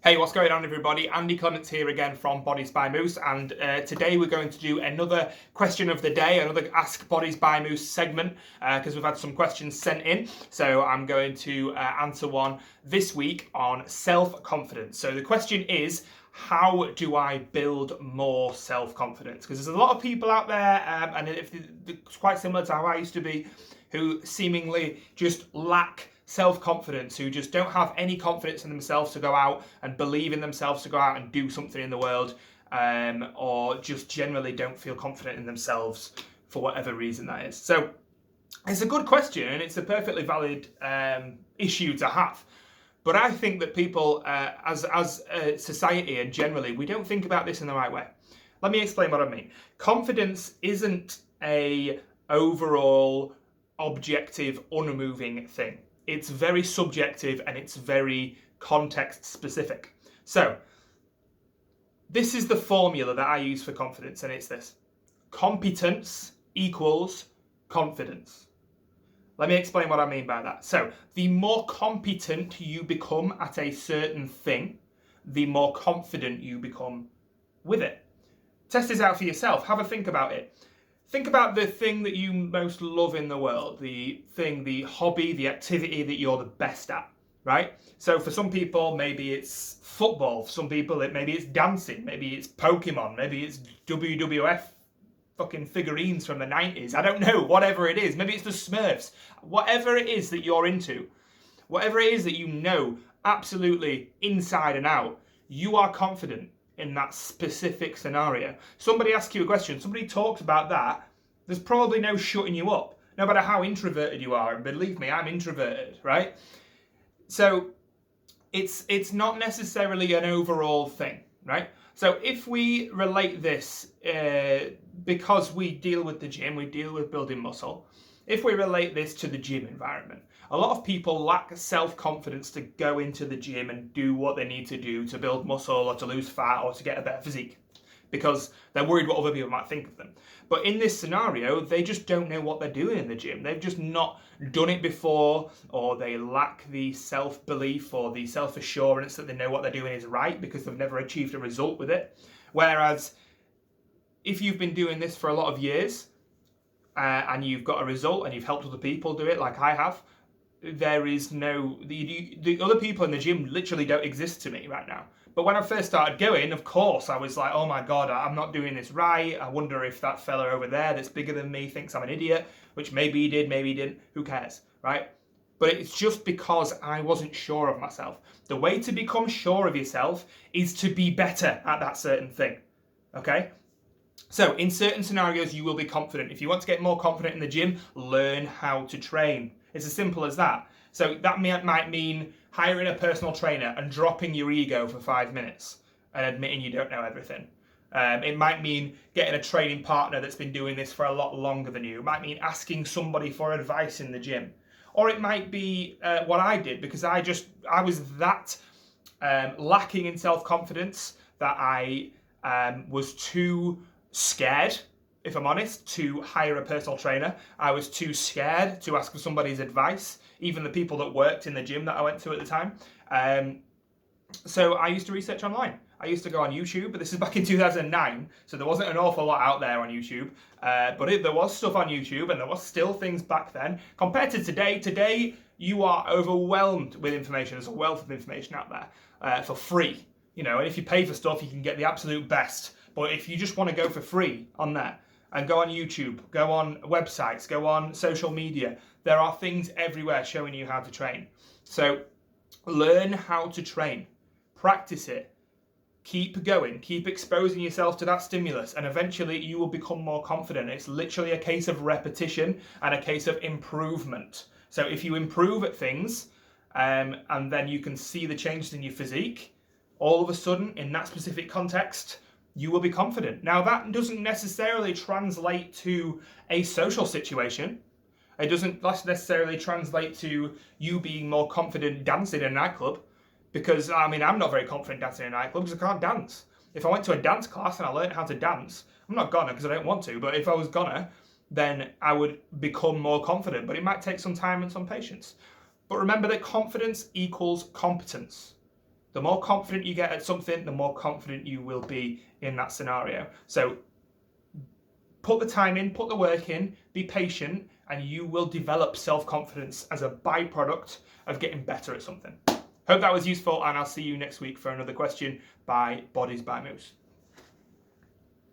Hey, what's going on everybody? Andy Clements here again from Bodies by Moose, and today we're going to do another question of the day, another Ask Bodies by Moose segment, because we've had some questions sent in. So I'm going to answer one this week on self-confidence. So the question is, how do I build more self-confidence? Because there's a lot of people out there, and it's quite similar to how I used to be, who seemingly just lack self-confidence, who just don't have any confidence in themselves to go out and believe in themselves to go out and do something in the world, or just generally don't feel confident in themselves for whatever reason that is. So it's a good question and it's a perfectly valid issue to have. But I think that people, as a society and generally, we don't think about this in the right way. Let me explain what I mean. Confidence isn't a overall objective, unmoving thing. It's very subjective and it's very context specific. So this is the formula that I use for confidence, and it's this: competence equals confidence. Let me explain what I mean by that. So the more competent you become at a certain thing, the more confident you become with it. Test this out for yourself. Have a think about it. Think about the thing that you most love in the world, the thing, the hobby, the activity that you're the best at, right? So for some people, maybe it's football. For some people, maybe it's dancing. Maybe it's Pokemon. Maybe it's WWF fucking figurines from the 90s. I don't know, whatever it is. Maybe it's the Smurfs. Whatever it is that you're into, whatever it is that you know absolutely inside and out, you are confident in that specific scenario. Somebody asks you a question, somebody talks about that, there's probably no shutting you up, no matter how introverted you are. And believe me, I'm introverted, right? So it's not necessarily an overall thing, right? So if we relate this, because we deal with the gym, we deal with building muscle, if we relate this to the gym environment, a lot of people lack self-confidence to go into the gym and do what they need to do to build muscle or to lose fat or to get a better physique, because they're worried what other people might think of them. But in this scenario, they just don't know what they're doing in the gym. They've just not done it before, or they lack the self-belief or the self-assurance that they know what they're doing is right because they've never achieved a result with it. Whereas if you've been doing this for a lot of years, and you've got a result and you've helped other people do it like I have, there is no, the other people in the gym literally don't exist to me right now. But when I first started going, of course, I was like, oh my God, I'm not doing this right. I wonder if that fella over there that's bigger than me thinks I'm an idiot, which maybe he did, maybe he didn't, who cares, right? But it's just because I wasn't sure of myself. The way to become sure of yourself is to be better at that certain thing, okay? So in certain scenarios, you will be confident. If you want to get more confident in the gym, learn how to train. It's as simple as that. So that might mean hiring a personal trainer and dropping your ego for 5 minutes and admitting you don't know everything. It might mean getting a training partner that's been doing this for a lot longer than you. It might mean asking somebody for advice in the gym. Or it might be what I did, because I was that lacking in self-confidence that I was too scared, if I'm honest, to hire a personal trainer. I was too scared to ask for somebody's advice, even the people that worked in the gym that I went to at the time. So I used to research online. I used to go on YouTube, but this is back in 2009, so there wasn't an awful lot out there on YouTube. But there was stuff on YouTube, and there was still things back then. Compared to today, today you are overwhelmed with information. There's a wealth of information out there for free. You know, and if you pay for stuff, you can get the absolute best. But if you just want to go for free on there and go on YouTube, go on websites, go on social media, there are things everywhere showing you how to train. So learn how to train, practice it, keep going, keep exposing yourself to that stimulus, and eventually you will become more confident. It's literally a case of repetition and a case of improvement. So if you improve at things, and then you can see the changes in your physique, all of a sudden in that specific context, you will be confident. Now that doesn't necessarily translate to a social situation. It doesn't necessarily translate to you being more confident dancing in a nightclub, because I mean, I'm not very confident dancing in a nightclub because I can't dance. If I went to a dance class and I learned how to dance, I'm not gonna because I don't want to, but if I was gonna, then I would become more confident. But it might take some time and some patience. But remember that confidence equals competence. The more confident you get at something, the more confident you will be in that scenario. So put the time in, put the work in, be patient, and you will develop self-confidence as a byproduct of getting better at something. Hope that was useful, and I'll see you next week for another question by Bodies by Moose.